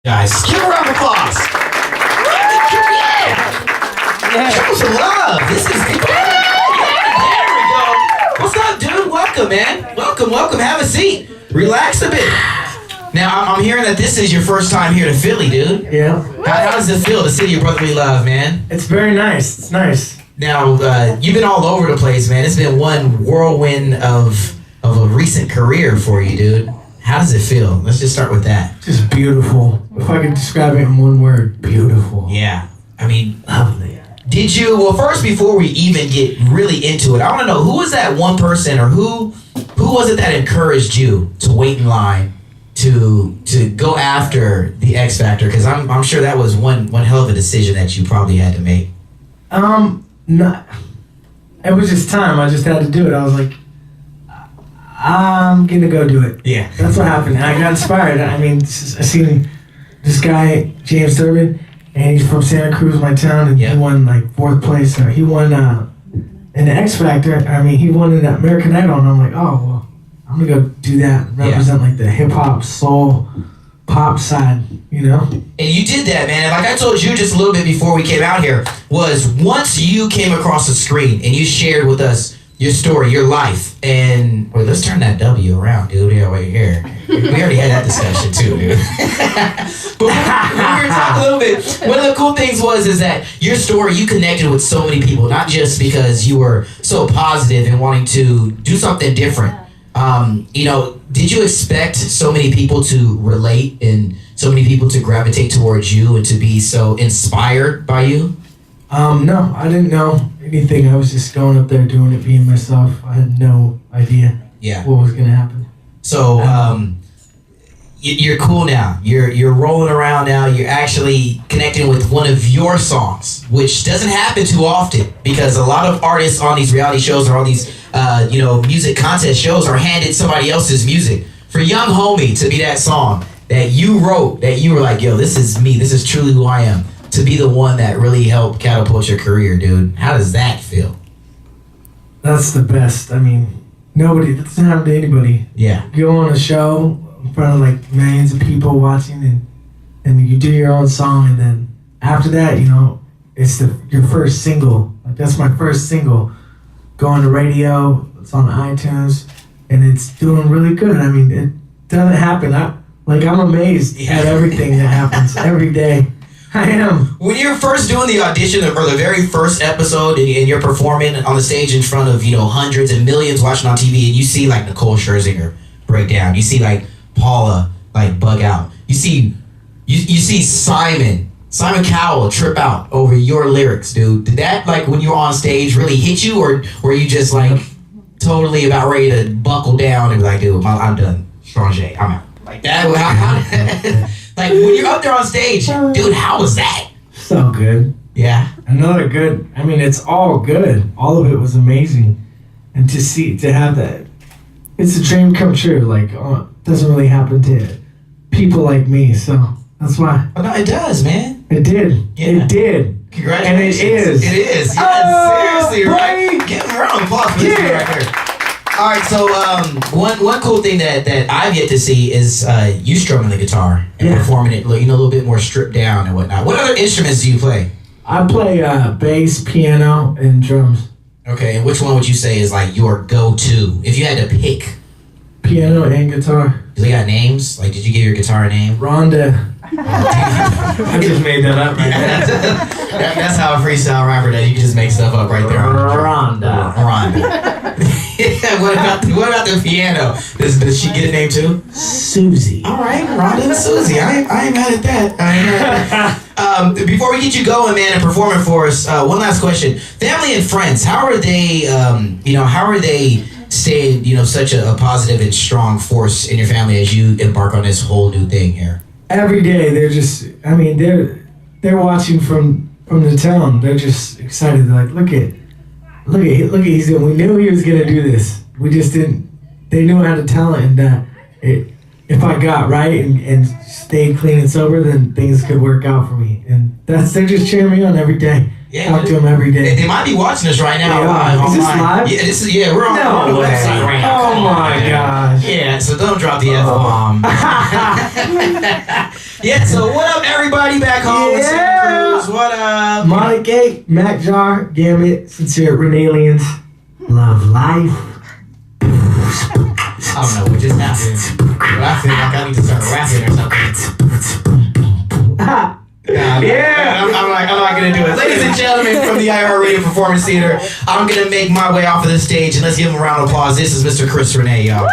Guys, give a round of applause. Yeah. Show some love. This is good. There we go. What's up, dude? Welcome, man. Welcome. Have a seat. Relax a bit. Now, I'm hearing that this is your first time here to Philly, dude. Yeah. How does it feel, the city of brotherly love, man? It's very nice. It's nice. Now, you've been all over the place, man. It's been one whirlwind of a recent career for you, dude. How does it feel? Let's just start with that. Just beautiful. If I could describe it in one word, beautiful. Yeah. I mean, Lovely. well, first, before we even get really into it, I want to know, who was that one person, or who was it that encouraged you to wait in line to go after the X Factor? Because I'm sure that was one hell of a decision that you probably had to make. No, it was just time. I just had to do it. I was like, I'm gonna go do it. Yeah. That's what happened. I got inspired. I mean, I seen this guy, James Durbin, and he's from Santa Cruz, my town, and he won like 4th place. He won in the X Factor. I mean, he won in the American Idol, and I'm like, oh well, I'm gonna go do that. Represent like the hip hop, soul, pop side, you know. And you did that, man. And like I told you just a little bit before we came out here, was once you came across the screen and you shared with us your story, your life, and wait, let's turn that W around, dude. Yeah, wait here. We already had that discussion too, dude. But we were talking a little bit. One of the cool things is that your story, you connected with so many people, not just because you were so positive and wanting to do something different. Did you expect so many people to relate and so many people to gravitate towards you and to be so inspired by you? No, I didn't know anything. I was just going up there doing it, being myself. I had no idea what was gonna happen. So you're cool now. You're rolling around now. You're actually connecting with one of your songs, which doesn't happen too often because a lot of artists on these reality shows or on these music contest shows are handed somebody else's music. For Young Homie to be that song that you wrote, that you were like, yo, this is me. This is truly who I am. To be the one that really helped catapult your career, dude. How does that feel? That's the best. I mean, that doesn't happen to anybody. Yeah. Go on a show in front of like millions of people watching and you do your own song, and then after that, it's your first single. Like that's my first single. Go on the radio, it's on iTunes, and it's doing really good. I mean, it doesn't happen. I'm amazed at everything that happens every day. I am. When you're first doing the audition or the very first episode and you're performing on the stage in front of, hundreds and millions watching on TV, and you see like Nicole Scherzinger break down, you see like Paula like bug out, you see Simon Cowell trip out over your lyrics, dude. Did that, like, when you were on stage really hit you, or were you just like totally about ready to buckle down and be like, dude, I'm done, Stranger, I'm out, like that? Like, when you're up there on stage, dude, how was that? So good. Yeah. Another good. I mean, it's all good. All of it was amazing. And to have that, it's a dream come true. Like, it doesn't really happen to people like me. So that's why. Oh, no, it does, man. It did. Yeah. It did. Congratulations. And it is. It is. Yes, seriously, right? Give a round of applause for this right here. All right, so one cool thing that I've yet to see is you strumming the guitar and performing it, a little bit more stripped down and whatnot. What other instruments do you play? I play bass, piano, and drums. Okay, and which one would you say is like your go-to if you had to pick? Piano and guitar. Do they got names? Like, did you give your guitar a name? Rhonda. I just made that up right there. That's how a freestyle rapper does. You can just make stuff up right there. Rhonda. Yeah, what about the piano? Does she get a name too? Suzy. All right, Rhonda Suzy. I ain't mad at that. Before we get you going, man, and performing for us, one last question. Family and friends, how are they? How are they staying? Such a positive and strong force in your family as you embark on this whole new thing here. Every day, they're just. I mean, they're watching from the town. They're just excited. They're like, look at he's doing. We knew he was gonna do this. We just didn't. They knew I had a talent, and if I got right and stayed clean and sober, then things could work out for me. And they're just cheering me on every day. Yeah, talk to them every day. They might be watching us right now. Is this live? Yeah, we're on the website right now. Oh my gosh. Yeah, so don't drop the F-bomb. Yeah, so what up, everybody back home in Santa Cruz? What up? Monty Cake, Mac Jar, Gambit, Sincere Renalians. Love life. I don't know what just happened. But I feel like I need to start rapping or something. I'm not gonna do it. Ladies and gentlemen from the iHeartRadio Performance Theater, I'm gonna make my way off of the stage and let's give him a round of applause. This is Mr. Chris Rene, y'all.